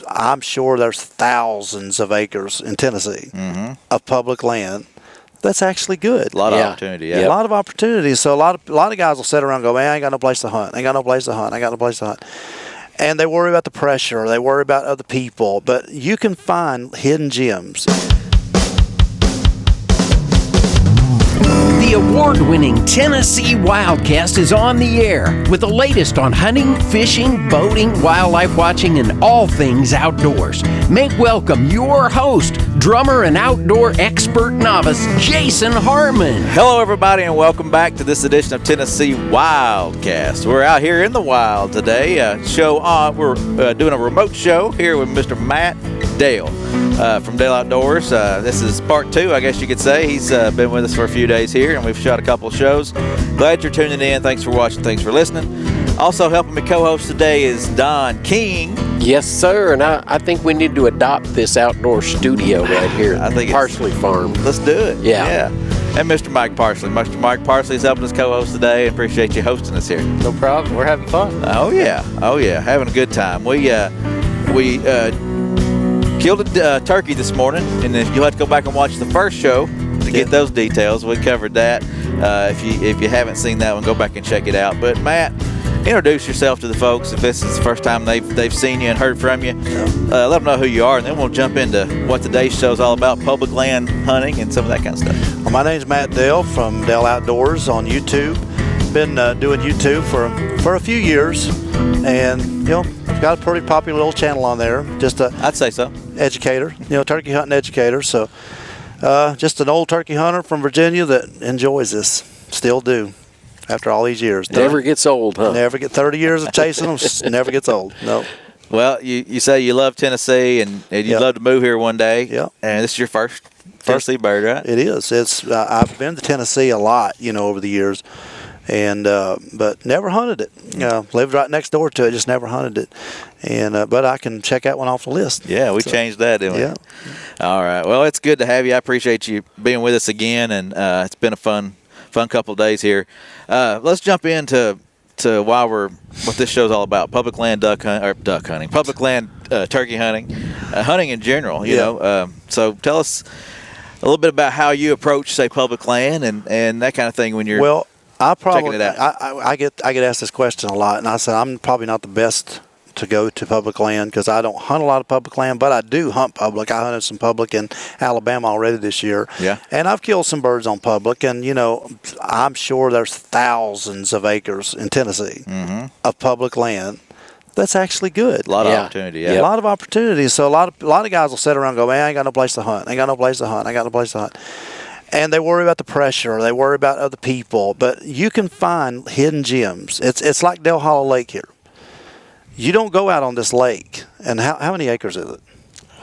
I'm sure there's thousands of acres in Tennessee of public land that's actually good. A lot of opportunity, yeah. A lot of opportunities. So a lot of guys will sit around and go, man, I ain't got no place to hunt. I ain't got no place to hunt. I ain't got no place to hunt. And they worry about the pressure. They worry about other people. But you can find hidden gems. The award-winning Tennessee WildCast is on the air with the latest on hunting, fishing, boating, wildlife watching, and all things outdoors. Make welcome your host, drummer and outdoor expert novice, Jason Harmon. Hello, everybody, and welcome back to this edition of Tennessee WildCast. We're out here in the wild today. We're doing a remote show here with Mr. Matt Dale from Dale Outdoors. This is part 2, I guess you could say. He's been with us for a few days here, and we've shot a couple of shows. Glad you're tuning in. Thanks for watching. Thanks for listening. Also helping me co-host today is Don King. Yes, sir. And I think we need to adopt this outdoor studio right here. I think Parsley Farm. Let's do it. Yeah. And Mr. Mike Parsley. Mr. Mike Parsley is helping us co-host today. Appreciate you hosting us here. No problem. We're having fun. Oh yeah. Having a good time. We killed a turkey this morning, and if you'll have to go back and watch the first show to get those details. We covered that. If you haven't seen that one, go back and check it out. But Matt, introduce yourself to the folks. If this is the first time they've seen you and heard from you, let them know who you are, and then we'll jump into what today's show is all about, public land hunting and some of that kind of stuff. Well, my name's Matt Dale from Dale Outdoors on YouTube. Been doing YouTube for a few years, and got a pretty popular little channel on there. I'd say so. Educator, turkey hunting educator. So just an old turkey hunter from Virginia that enjoys this. Still do. After all these years. Never gets old, huh? Never get 30 years of chasing them. Never gets old. No. Well, you say you love Tennessee and you'd love to move here one day. Yeah. And this is your first Tennessee bird, right? It is. I've been to Tennessee a lot, over the years, and but never hunted it. Lived right next door to it, just never hunted it. And but I can check that one off the list. Yeah, we changed that, didn't we? Yeah. All right. Well, it's good to have you. I appreciate you being with us again, and it's been a fun couple of days here. Let's jump into what this show's all about: public land hunting, public land turkey hunting, hunting in general. You know, so tell us a little bit about how you approach, say, public land and that kind of thing when you're checking it out. I get asked this question a lot, and I said I'm probably not the best to go to public land because I don't hunt a lot of public land, but I do hunt public. I hunted some public in Alabama already this year. Yeah. And I've killed some birds on public, and I'm sure there's thousands of acres in Tennessee of public land that's actually good. A lot of opportunity, yeah. A lot of opportunities. So a lot of guys will sit around and go, man, I ain't got no place to hunt. I ain't got no place to hunt. I got no place to hunt. And they worry about the pressure. They worry about other people. But you can find hidden gems. It's like Dale Hollow Lake here. You don't go out on this lake. And how many acres is it?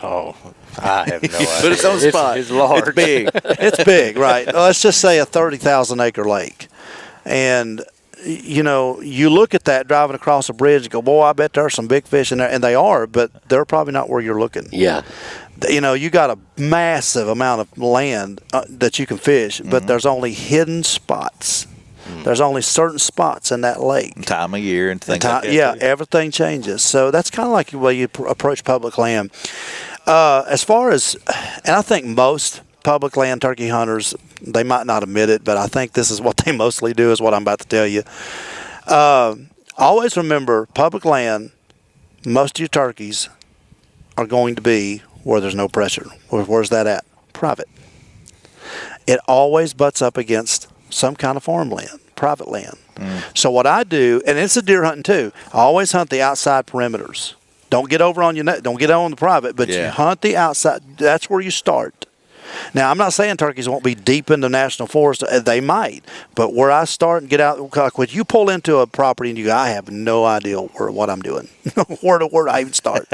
Oh, I have no idea. But it's on the spot. It's large. It's big. It's big, right? Let's just say a 30,000 acre lake. And, you look at that driving across a bridge and go, boy, I bet there's some big fish in there. And they are, but they're probably not where you're looking. Yeah. You got a massive amount of land that you can fish, but there's only hidden spots. There's only certain spots in that lake. Time of year and things like that. Yeah, everything changes. So that's kind of like the way you approach public land. As far as, and I think most public land turkey hunters, they might not admit it, but I think this is what they mostly do is what I'm about to tell you. Always remember, public land, most of your turkeys are going to be where there's no pressure. Where's that at? Private. It always butts up against some kind of farmland, private land. So what I do, and it's a deer hunting too, I always hunt the outside perimeters. Don't get over on don't get on the private, but you hunt the outside. That's where you start. Now, I'm not saying turkeys won't be deep into national forest. They might, but where I start and get out, like when you pull into a property and you go, I have no idea what I'm doing, where do I even start?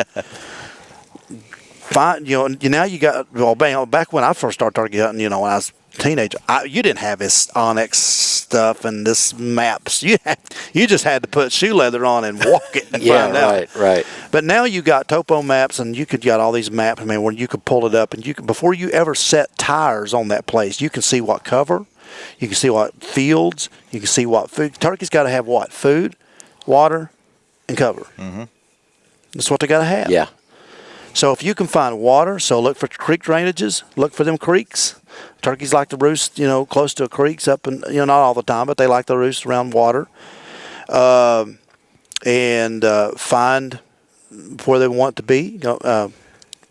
Fine, now you got, back when I first started turkey hunting, when I was a teenager, you didn't have this Onyx stuff and this maps. You just had to put shoe leather on and walk it and find out. Right. But now you got topo maps, and you got all these maps, where you could pull it up, and before you ever set tires on that place, you can see what cover, you can see what fields, you can see what food. Turkey's got to have what? Food, water, and cover. That's what they got to have. Yeah. So if you can find water, so look for creek drainages, look for them creeks. Turkeys like to roost, close to creeks up and, not all the time, but they like to roost around water. And find where they want to be.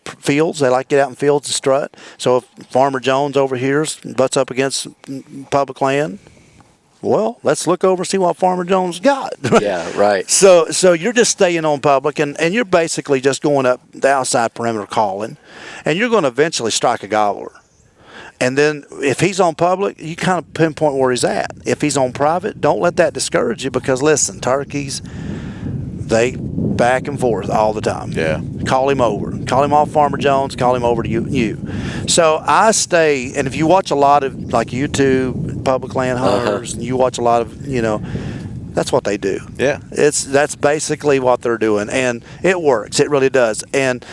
Fields, they like to get out in fields and strut. So if Farmer Jones over here butts up against public land, well, let's look over and see what Farmer Jones got. Yeah, right. So you're just staying on public, and you're basically just going up the outside perimeter calling, and you're going to eventually strike a gobbler. And then if he's on public, you kind of pinpoint where he's at. If he's on private, don't let that discourage you, because, listen, turkeys, they back and forth all the time. Yeah. Call him over. Call him off Farmer Jones. Call him over to you. So I stay, and if you watch a lot of, like, YouTube, public land hunters, and you watch a lot of, that's what they do. Yeah. That's basically what they're doing, and it works. It really does. And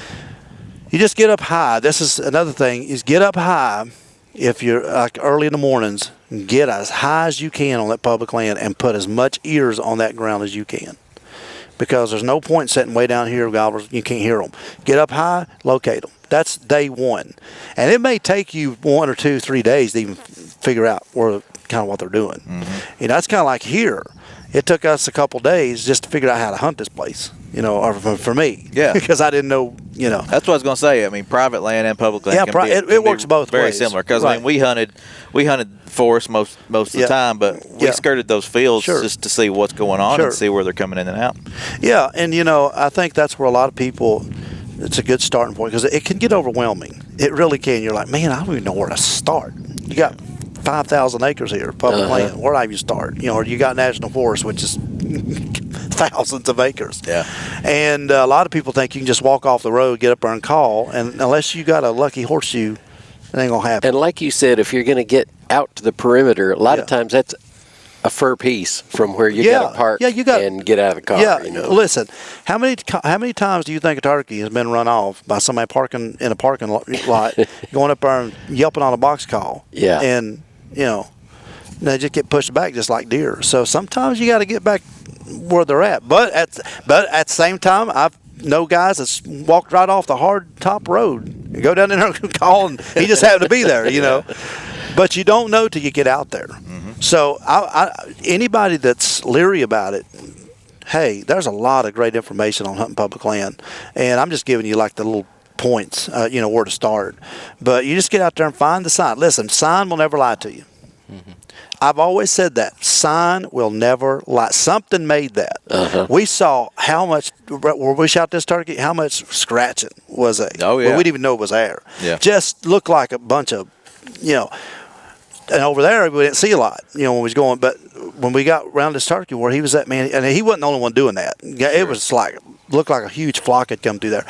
you just get up high. This is another thing, is get up high. If you're like early in the mornings, get as high as you can on that public land and put as much ears on that ground as you can. Because there's no point sitting way down here, gobblers, you can't hear them. Get up high, locate them. That's day one. And it may take you 1 or 2, 3 days to even figure out what they're doing. Mm-hmm. That's kind of like here. It took us a couple days just to figure out how to hunt this place, or for me. Yeah. Because I didn't know, That's what I was going to say. I mean, private land and public land it works both very ways. similar. Because, right. we hunted forest most of the time, but we skirted those fields just to see what's going on and see where they're coming in and out. Yeah, and, I think that's where a lot of people, it's a good starting point, because it can get overwhelming. It really can. You're like, man, I don't even know where to start. You got 5,000 acres here, public land. Where do I even start? Or you got national forest, which is thousands of acres. Yeah. And a lot of people think you can just walk off the road, get up there and call, and unless you got a lucky horseshoe, it ain't gonna happen. And like you said, if you're going to get out to the perimeter, a lot of times that's a fur piece from where you got to park and get out of the car. Yeah, listen, how many times do you think a turkey has been run off by somebody parking in a parking lot, going up there and yelping on a box call? Yeah. And, they just get pushed back just like deer. So sometimes you got to get back where they're at. But at the same time, I've know guys that's walked right off the hard top road and go down in there and call, and he just happened to be there, But you don't know till you get out there. Mm-hmm. So anybody that's leery about it, hey, there's a lot of great information on hunting public land, and I'm just giving you like the little points, where to start. But you just get out there and find the sign. Listen, sign will never lie to you. Mm-hmm. I've always said that. Sign will never lie. Something made that. Uh-huh. We saw how much, where we shot this turkey, how much scratching was there. Oh, yeah. Well, we didn't even know it was there. Yeah. Just looked like a bunch of, and over there we didn't see a lot, when we was going. But when we got around this turkey where he was at, man, and he wasn't the only one doing that. It was looked like a huge flock had come through there.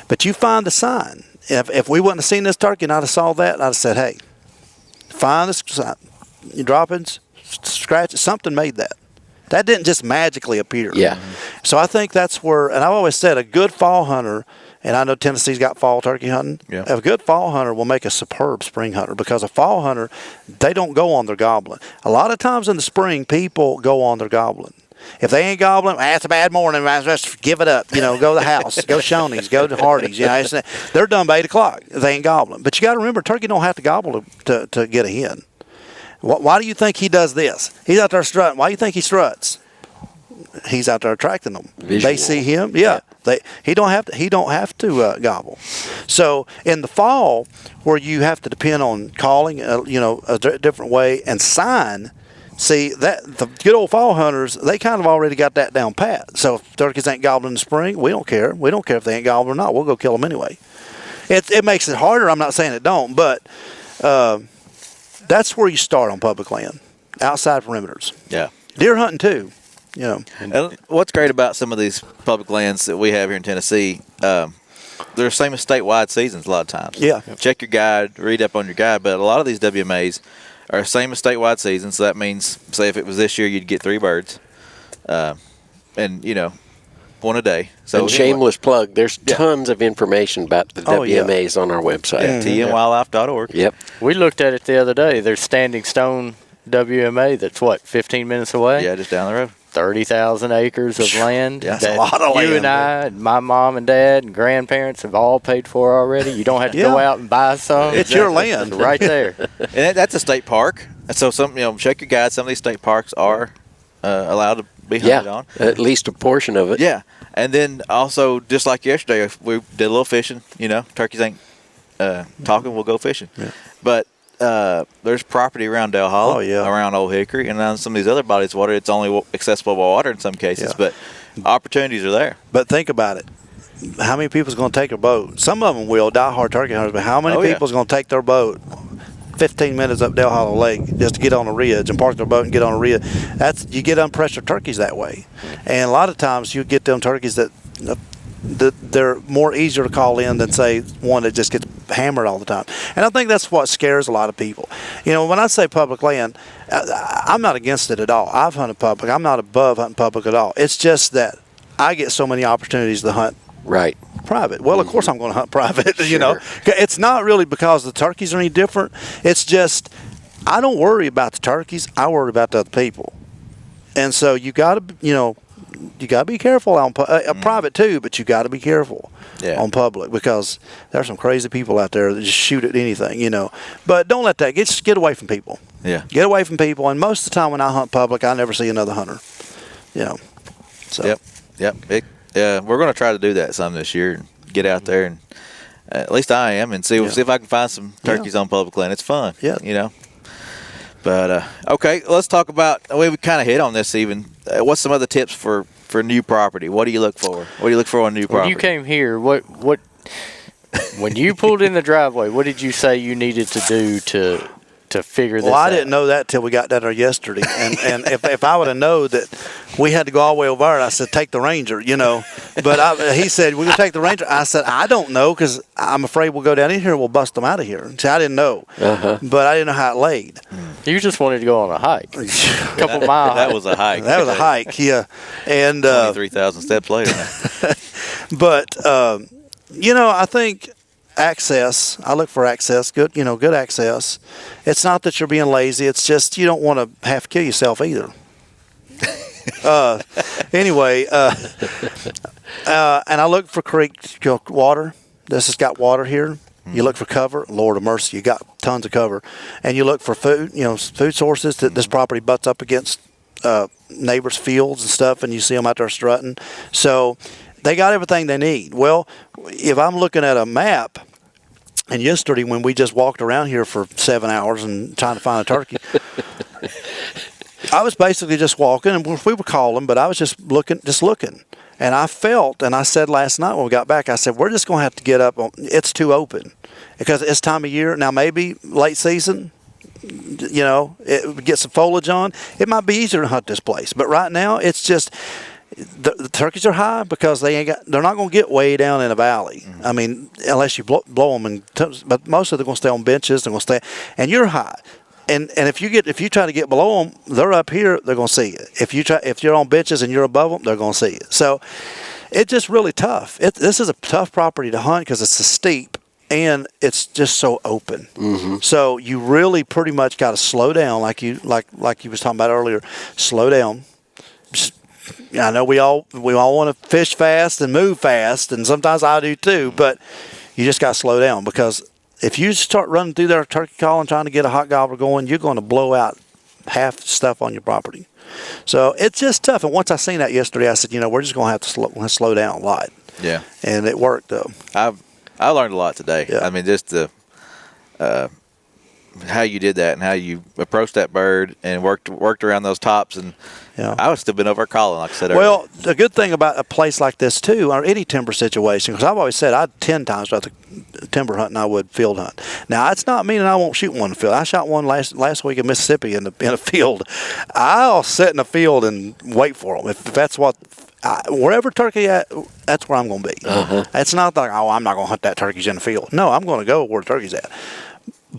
But you find the sign. If we wouldn't have seen this turkey and I'd have saw that, I'd have said, hey, find the sign. Your droppings, scratches, something made that. That didn't just magically appear. Yeah. So I think that's where, and I've always said a good fall hunter, and I know Tennessee's got fall turkey hunting. Yeah. A good fall hunter will make a superb spring hunter, because a fall hunter, they don't go on their gobbling. A lot of times in the spring, people go on their gobbling. If they ain't gobbling, it's a bad morning. Just give it up. Go to the house. Go Shoney's. Go to Hardee's. They're done by 8 o'clock. They ain't gobbling. But you got to remember, turkey don't have to gobble to get a hen. Why do you think he does this? He's out there strutting. Why do you think he struts? He's out there attracting them. Visual. They see him. Yeah. He don't have to gobble. So in the fall, where you have to depend on calling, a different way, and sign. See that the good old fall hunters, they kind of already got that down pat. So if turkeys ain't gobbling in the spring, we don't care. We don't care if they ain't gobbling or not. We'll go kill them anyway. It makes it harder. I'm not saying it don't, but. That's where you start on public land, outside perimeters. Yeah. Deer hunting too, And what's great about some of these public lands that we have here in Tennessee, they're the same as statewide seasons a lot of times. Yeah. Check your guide, read up on your guide, but a lot of these WMAs are the same as statewide seasons. So that means, say if it was this year, you'd get 3 birds, and one a day. So and shameless plug, there's tons of information about the WMAs on our website. Yeah, tnwildlife.org. Yep. We looked at it the other day. There's Standing Stone WMA that's 15 minutes away? Yeah, just down the road. 30,000 acres of land That's a lot of land. You and I, and my mom and dad and grandparents have all paid for already. You don't have to go out and buy some. It's your land. It's right there. And that's a state park. And so check your guide. Some of these state parks are allowed to be hunted on. At least a portion of it. Yeah. And then also, just like yesterday, we did a little fishing. Turkeys ain't talking, we'll go fishing. Yeah. But there's property around Dale Hollow, around Old Hickory, and on some of these other bodies of water, it's only accessible by water in some cases, but opportunities are there. But think about it. How many people's going to take a boat? Some of them will, die-hard turkey hunters, but how many people's going to take their boat 15 minutes up Dale Hollow Lake just to get on a ridge and park their boat and get on a ridge? You get unpressured turkeys that way. And a lot of times you get them turkeys that they're more easier to call in than, say, one that just gets hammered all the time. And I think that's what scares a lot of people. When I say public land, I'm not against it at all. I've hunted public. I'm not above hunting public at all. It's just that I get so many opportunities to hunt private. Well, of course I'm going to hunt private, Sure. It's not really because the turkeys are any different. It's just I don't worry about the turkeys. I worry about the other people. And so you got to, you got to be careful on private too, but you got to be careful on public because there's some crazy people out there that just shoot at anything, But don't let that get away from people. Yeah. Get away from people. And most of the time when I hunt public, I never see another hunter. So. Yep. We're going to try to do that some this year and get out there and at least I am and see if I can find some turkeys on public land. It's fun. Yeah. But okay, let's talk about. We kind of hit on this even. What's some other tips for new property? What do you look for? What do you look for on new property? When you came here, what when you pulled in the driveway, what did you say you needed to do to figure this out? Well, I didn't know that till we got down there yesterday. And if I would have known that we had to go all the way over there, I said, take the Ranger, But he said, we're going to take the Ranger. I said, I don't know because I'm afraid we'll go down in here and we'll bust them out of here. See, I didn't know. But I didn't know how it laid. You just wanted to go on a hike. A couple miles. That was a hike. That was a hike, yeah. And 23,000 steps later. But, I think access. I look for access, good access. It's not that you're being lazy. It's just you don't want to have to kill yourself either. Anyway, and I look for creek water. This has got water here. You look for cover. Lord of mercy, you got tons of cover. And you look for food. Food sources that this property butts up against neighbors' fields and stuff, and you see them out there strutting. So they got everything they need. Well, if I'm looking at a map. And yesterday, when we just walked around here for 7 hours and trying to find a turkey, I was basically just walking, and we were calling, but I was just looking. And I felt, and I said last night when we got back, I said, we're just going to have to get up. It's too open because it's time of year. Now, maybe late season, it get some foliage on. It might be easier to hunt this place. But right now, it's just... The turkeys are high because they're not going to get way down in a valley. I mean, unless you blow them, but most of them are going to stay on benches. They're going to stay, and you're high. And if you try to get below them, they're up here. They're going to see it. If you're on benches and you're above them, they're going to see it. So it's just really tough. This is a tough property to hunt because it's so steep and it's just so open. So you really pretty much got to slow down, like you was talking about earlier. Slow down. I know we all want to fish fast and move fast, and sometimes I do too, but you just got to slow down because if you start running through there turkey call and trying to get a hot gobbler going, you're going to blow out half the stuff on your property. So it's just tough. And once I seen that yesterday, I said, we're just going to have to slow down a lot. Yeah. And it worked, though. I learned a lot today. Yeah. I mean, just how you did that and how you approached that bird and worked around those tops, and I would still been over calling, like I said earlier. Well, the good thing about a place like this too, or any timber situation, because I've always said I'd 10 times rather timber hunt than I would field hunt. Now it's not meaning I won't shoot one in the field. I shot one last week in Mississippi in a field. I'll sit in a field and wait for them if that's what. Wherever turkey at, that's where I'm going to be. It's not like I'm not going to hunt that turkey's in the field. No, I'm going to go where the turkey's at.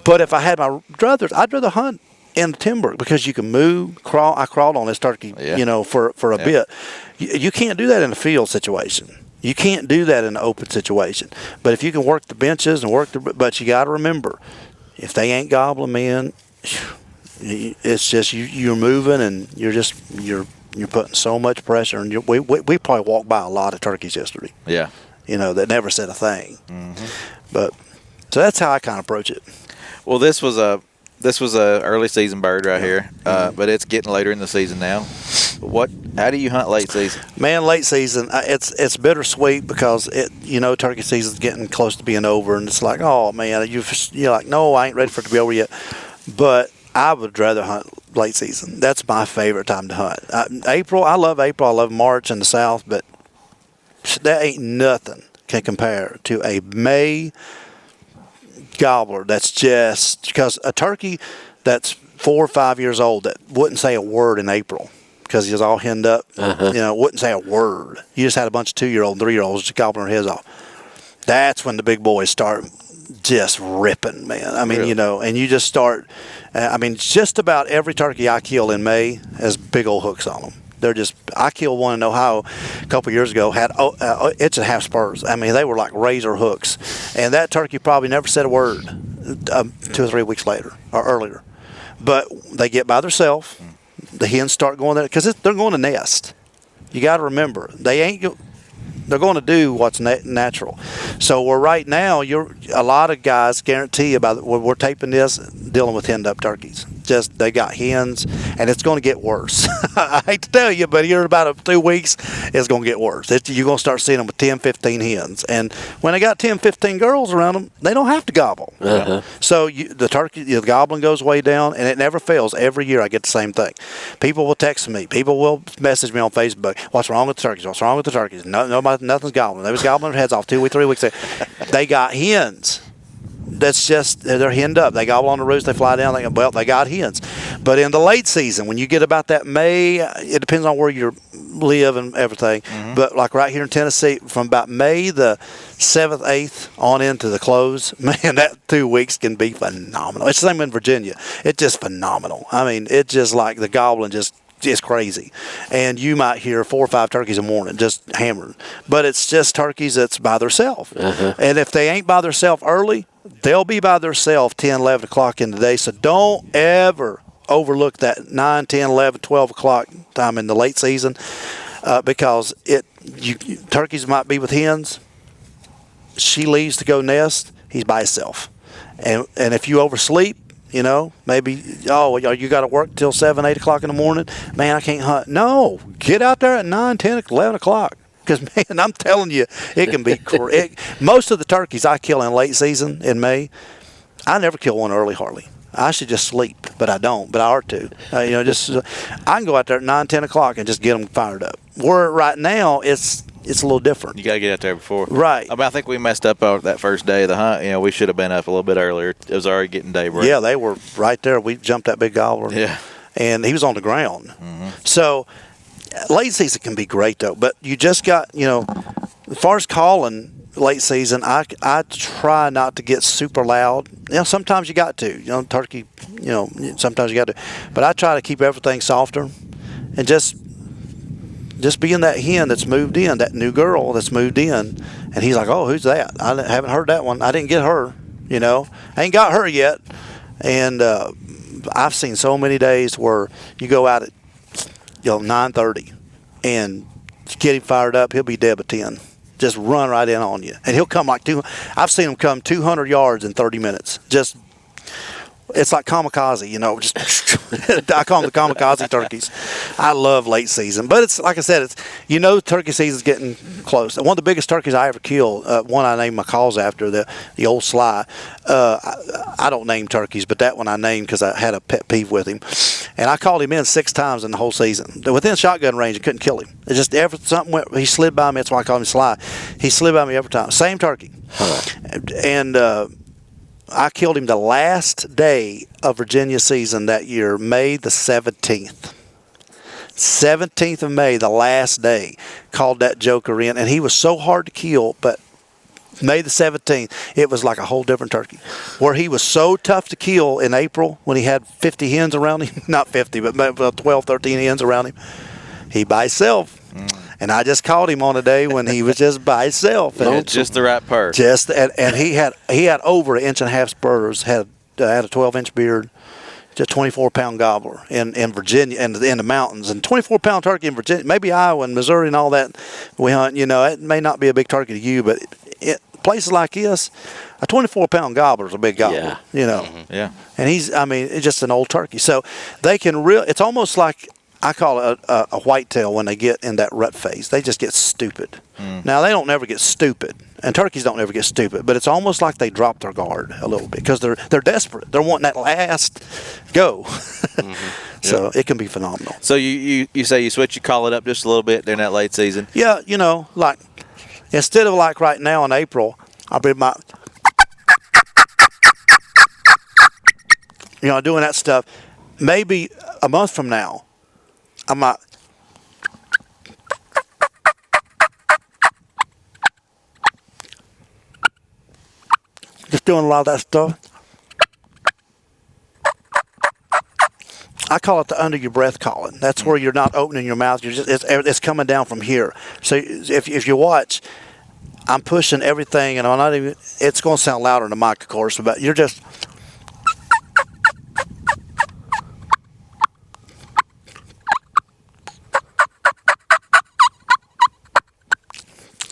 But if I had my druthers, I'd rather hunt in the timber because you can move, crawl. I crawled on this turkey, for a bit. You can't do that in a field situation. You can't do that in an open situation. But if you can work the benches and but you got to remember, if they ain't gobbling, man, it's just you're moving and you're You're putting so much pressure, and we probably walked by a lot of turkeys yesterday. Yeah. That never said a thing. But so that's how I kind of approach it. Well, this was a early season bird right here, but it's getting later in the season now. How do you hunt late season? Man, late season, it's bittersweet because turkey season's getting close to being over, and it's like, oh man, you're like, no, I ain't ready for it to be over yet. But I would rather hunt late season. That's my favorite time to hunt. April, I love April. I love March in the South, but that ain't nothing can compare to a May gobbler. That's just because a turkey that's 4 or 5 years old that wouldn't say a word in April because he was all henned up, wouldn't say a word. You just had a bunch of 2-year-old and 3-year-olds just gobbling their heads off. That's when the big boys start just ripping, man. I mean, really? And you just start. Just about every turkey I kill in May has big old hooks on them. They're just. I killed one in Ohio a couple of years ago. Had inch and a half spurs. I mean, they were like razor hooks, and that turkey probably never said a word 2 or 3 weeks later or earlier. But they get by themselves. The hens start going there because they're going to nest. You got to remember, they're going to do what's natural. So right now, a lot of guys guarantee we're taping this, dealing with henned up turkeys. Just they got hens, and it's going to get worse. I hate to tell you, but here in about 2 weeks, it's going to get worse. You're going to start seeing them with 10, 15 hens. And when they got 10, 15 girls around them, they don't have to gobble. So the gobbling goes way down, and it never fails. Every year I get the same thing. People will text me. People will message me on Facebook. What's wrong with the turkeys? What's wrong with the turkeys? Nothing's gobbling. They was gobbling their heads off 2 or 3 weeks. They got hens. That's just, they're henned up. They gobble on the roost, they fly down, they got hens. But in the late season, when you get about that May, it depends on where you live and everything. But like right here in Tennessee, from about May the 7th, 8th on into the close, man, that 2 weeks can be phenomenal. It's the same in Virginia. It's just phenomenal. I mean, it's just like the gobbling just crazy. And you might hear 4 or 5 turkeys a morning just hammering. But it's just turkeys that's by themselves. And if they ain't by themselves early, they'll be by themselves 10, 11 o'clock in the day. So don't ever overlook that 9, 10, 11, 12 o'clock time in the late season because turkeys might be with hens. She leaves to go nest. He's by himself. And if you oversleep, maybe, you got to work till 7, 8 o'clock in the morning. Man, I can't hunt. No, get out there at 9, 10, 11 o'clock. Because, man, I'm telling you, it can be most of the turkeys I kill in late season in May, I never kill one early hardly. I should just sleep, but I don't. But I ought to. I can go out there at 9, 10 o'clock and just get them fired up. Where right now, it's a little different. You got to get out there before. Right. I think we messed up that first day of the hunt. We should have been up a little bit earlier. It was already getting daybreak. Yeah, they were right there. We jumped that big gobbler. Yeah. And he was on the ground. So late season can be great, though. But you just got, as far as calling late season, I try not to get super loud. Sometimes you got to. Turkey, sometimes you got to. But I try to keep everything softer and just being that hen that's moved in, that new girl that's moved in, and he's like, oh, who's that? I haven't heard that one. I didn't get her, I ain't got her yet. And I've seen so many days where you go out at 9:30 and get him fired up, he'll be dead by 10. Just run right in on you. And he'll come I've seen him come 200 yards in 30 minutes. It's like kamikaze, just I call them the kamikaze turkeys. I love late season, but it's like I said, turkey season's getting close. One of the biggest turkeys I ever killed, one I named my calls after, the old Sly. I don't name turkeys, but that one I named because I had a pet peeve with him, and I called him in 6 times in the whole season. Within shotgun range, I couldn't kill him. It just something went. He slid by me. That's why I called him Sly. He slid by me every time. Same turkey, and. I killed him the last day of Virginia season that year, May the 17th. 17th of May, the last day, called that joker in. And he was so hard to kill, but May the 17th, it was like a whole different turkey. Where he was so tough to kill in April when he had 50 hens around him. Not 50, but maybe 12, 13 hens around him. He by himself. And I just caught him on a day when he was just by himself. And just the right purse. And he had over 1.5 inch spurs, had a 12-inch beard, just 24-pound gobbler in Virginia and in the mountains, and 24-pound turkey in Virginia, maybe Iowa and Missouri and all that we hunt. It may not be a big turkey to you, but places like this, a 24-pound gobbler is a big gobbler. Mm-hmm. Yeah. And it's just an old turkey, so they can it's almost like I call it a whitetail when they get in that rut phase. They just get stupid. Now, they don't never get stupid, and turkeys don't ever get stupid, but it's almost like they drop their guard a little bit because they're desperate. They're wanting that last go. So it can be phenomenal. So you say you switch your call it up just a little bit during that late season? Yeah, like instead of like right now in April, I'll be doing that stuff. Maybe a month from now, I might just doing a lot of that stuff. I call it the under your breath calling. That's where you're not opening your mouth. You're just it's coming down from here. So if you watch, I'm pushing everything, and I'm not even. It's going to sound louder in the mic, of course, but you're just.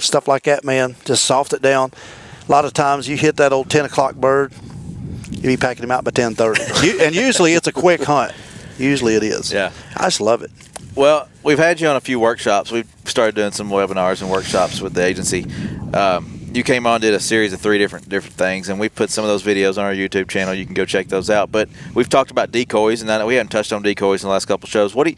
Stuff like that, man. Just soft it down. A lot of times you hit that old 10 o'clock bird, you be packing him out by 10:30. And usually it's a quick hunt. Usually it is. Yeah. I just love it. Well, we've had you on a few workshops. We've started doing some webinars and workshops with the agency. You came on, did a series of 3 different things, and we put some of those videos on our YouTube channel. You can go check those out. But we've talked about decoys, and we haven't touched on decoys in the last couple of shows. What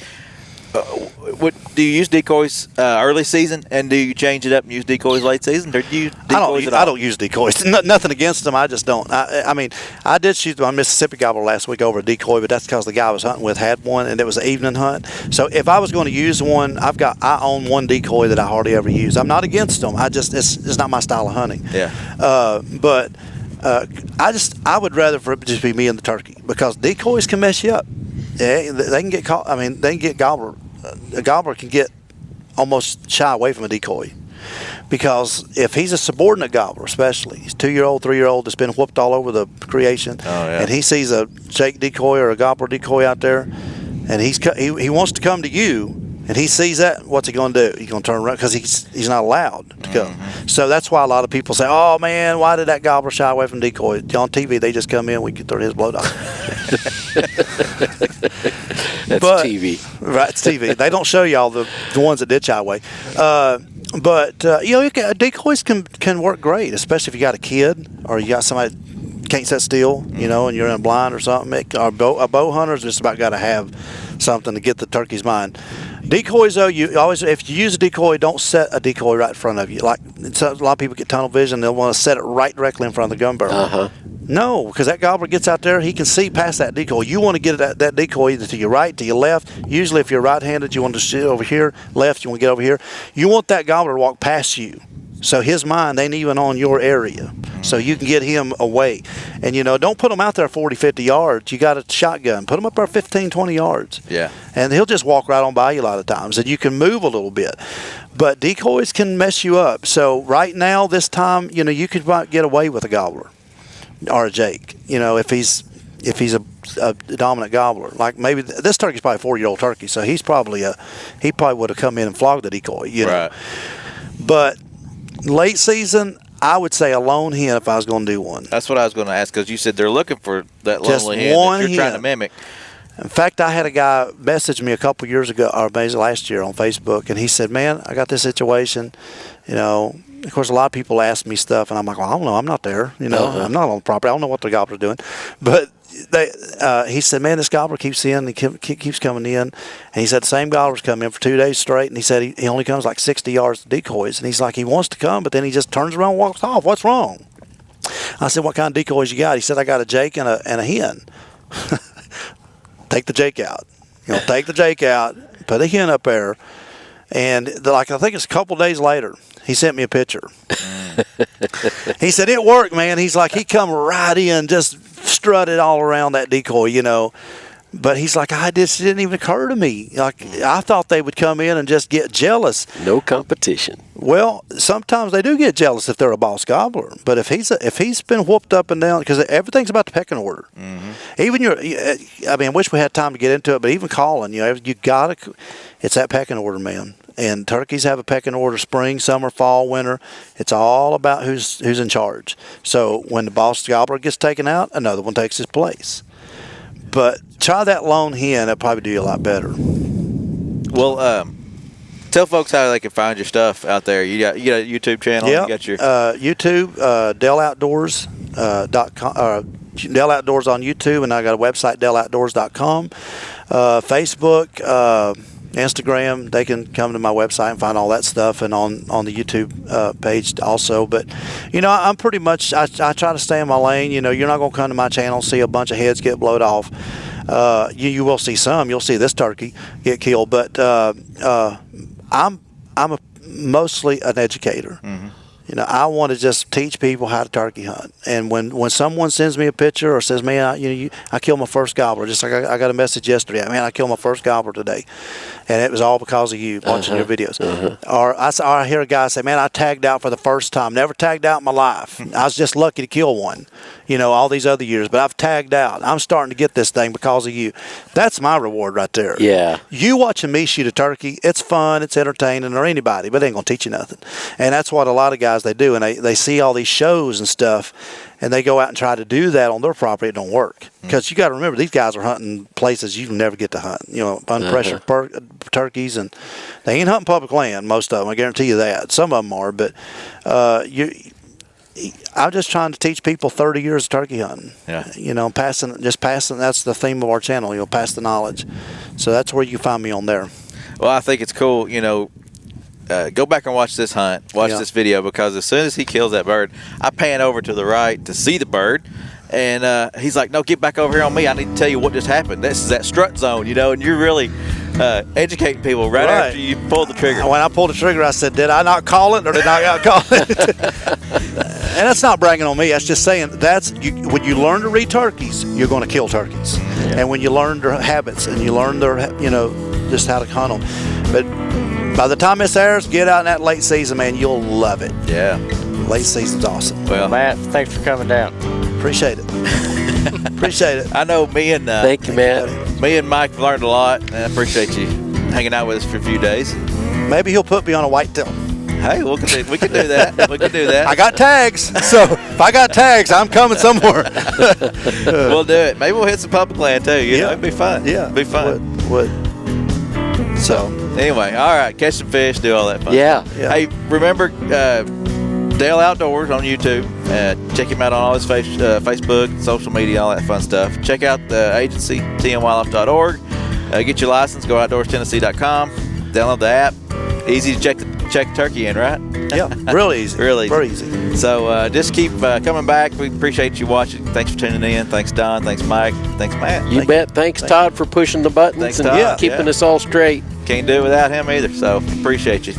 do you use decoys early season, and do you change it up and use decoys late season? Or do you use decoys at all? I don't use decoys. Nothing against them. I just don't. I did shoot my Mississippi gobbler last week over a decoy, but that's because the guy I was hunting with had one, and it was an evening hunt. So if I was going to use one, I own one decoy that I hardly ever use. I'm not against them. It's not my style of hunting. Yeah. But I would rather for it just be me and the turkey, because decoys can mess you up. Yeah, they can get caught. They can get gobbler. A gobbler can get almost shy away from a decoy, because if he's a subordinate gobbler, especially he's 2-year-old, 3-year-old that's been whooped all over the creation, and he sees a Jake decoy or a gobbler decoy out there, and he wants to come to you, and he sees that, what's he going to do? He's going to turn around because he's not allowed to come. So that's why a lot of people say, "Oh man, why did that gobbler shy away from decoy?" On TV, they just come in, we can throw his blow dog. That's TV. Right, it's TV. They don't show y'all the ones that did shy away. Decoys can work great, especially if you got a kid or you got somebody that can't sit still, and you're in a blind or something. A bow hunter's just about got to have something to get the turkey's mind. Decoys, though, if you use a decoy, don't set a decoy right in front of you. Like a lot of people get tunnel vision, they'll want to set it right directly in front of the gun barrel. No, because that gobbler gets out there, he can see past that decoy. You want to get that decoy either to your right, to your left. Usually if you're right-handed, you want to sit over here. Left, you want to get over here. You want that gobbler to walk past you, so his mind ain't even on your area, so you can get him away. And, don't put him out there 40, 50 yards. You got a shotgun. Put him up there 15, 20 yards. Yeah. And he'll just walk right on by you a lot of times, and you can move a little bit. But decoys can mess you up. So right now, this time, you could get away with a gobbler or a Jake, if he's a dominant gobbler. Like maybe this turkey's probably a 4-year-old turkey, so he probably would have come in and flogged the decoy, Right. But late season, I would say a lone hen if I was going to do one. That's what I was going to ask, because you said they're looking for that Just lonely hen one that you're trying to hen. mimic. In fact, I had a guy message me a couple years ago, or maybe last year on Facebook, and he said, "Man, I got this situation. Of course, a lot of people ask me stuff, and I'm like, well, I don't know. I'm not there. I'm not on the property. I don't know what the gobbler's doing." But he said, "Man, this gobbler keeps in. He keeps coming in." And he said the same gobbler's come in for 2 days straight, and he said he only comes like 60 yards to decoys. And he's like, he wants to come, but then he just turns around and walks off. What's wrong? I said, "What kind of decoys you got?" He said, "I got a Jake and a hen." Take the Jake out. Take the Jake out, put a hen up there. And I think it's a couple days later, he sent me a picture. He said, "It worked, man." He's like, he come right in, just strutted all around that decoy, But he's like, this didn't even occur to me. Like, I thought they would come in and just get jealous. No competition. Well, sometimes they do get jealous if they're a boss gobbler. But if he's been whooped up and down, because everything's about the pecking order. Mm-hmm. Even I wish we had time to get into it, but even calling, you gotta. It's that pecking order, man. And turkeys have a pecking order: spring, summer, fall, winter. It's all about who's in charge. So when the boss gobbler gets taken out, another one takes his place. But try that lone hen. That'll probably do you a lot better. Well, tell folks how they can find your stuff out there. You got a YouTube channel. Yeah. You got your YouTube, DellOutdoors.com. Dell Outdoors on YouTube, and I got a website, DellOutdoors.com. Facebook, Instagram. They can come to my website and find all that stuff, and on the YouTube page also. But I'm pretty much I try to stay in my lane. You're not going to come to my channel see a bunch of heads get blowed off. You will see some. You'll see this turkey get killed, but I'm mostly an educator. Mm-hmm. I want to just teach people how to turkey hunt. And when someone sends me a picture or says, "Man, I killed my first gobbler," just like I got a message yesterday, "Man, I killed my first gobbler today," and it was all because of you watching your videos. Or I hear a guy say, "Man, I tagged out for the first time. Never tagged out in my life. I was just lucky to kill one. All these other years, but I've tagged out. I'm starting to get this thing because of you." That's my reward right there. Yeah. You watching me shoot a turkey, it's fun, it's entertaining, or anybody, but it ain't going to teach you nothing. And that's what a lot of guys, they do. And they see all these shows and stuff, and they go out and try to do that on their property. It don't work. Because you got to remember, these guys are hunting places you never get to hunt. Unpressured turkeys, and they ain't hunting public land, most of them. I guarantee you that. Some of them are, but I'm just trying to teach people 30 years of turkey hunting. Yeah. Passing. That's the theme of our channel. Pass the knowledge. So that's where you find me on there. Well, I think it's cool. Go back and watch this hunt. Watch this video, because as soon as he kills that bird, I pan over to the right to see the bird. And he's like, "No, get back over here on me. I need to tell you what just happened. This is that strut zone, and you're really educating people right after you pull the trigger." When I pulled the trigger, I said, "Did I not call it, or did I not call it?" And that's not bragging on me. That's just saying when you learn to read turkeys, you're going to kill turkeys. Yeah. And when you learn their habits and you learn their, just how to hunt them. But by the time this airs, get out in that late season, man. You'll love it. Yeah. Late season's awesome. Well, Matt, thanks for coming down. Appreciate it. Appreciate it. I know me and thank you, Matt. Me and Mike learned a lot, and I appreciate you hanging out with us for a few days. Maybe he'll put me on a whitetail. Hey, we can do that. We can do that. I got tags, so if I got tags, I'm coming somewhere. We'll do it. Maybe we'll hit some public land too. It'd be fun. Yeah, it'd be fun. Would. So anyway, all right, catch some fish, do all that fun. Yeah. Hey, remember Dale Outdoors on YouTube. Check him out on all his Facebook, social media, all that fun stuff. Check out the agency, tnwildlife.org. Get your license. Go outdoorstennessee.com. Download the app. Easy to check turkey in, right? Yeah, real easy. Real easy. Very easy. So just keep coming back. We appreciate you watching. Thanks for tuning in. Thanks, Don. Thanks, Mike. Thanks, Matt. You bet. Thanks, Todd, for pushing the buttons and keeping us all straight. Can't do it without him either. So appreciate you.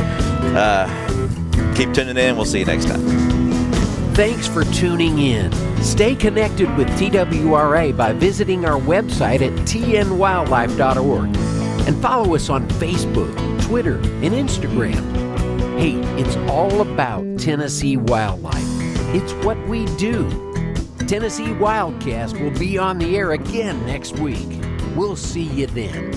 Keep tuning in. We'll see you next time. Thanks for tuning in. Stay connected with TWRA by visiting our website at tnwildlife.org and follow us on Facebook, Twitter, and Instagram. Hey, it's all about Tennessee wildlife. It's what we do. Tennessee WildCast will be on the air again next week. We'll see you then.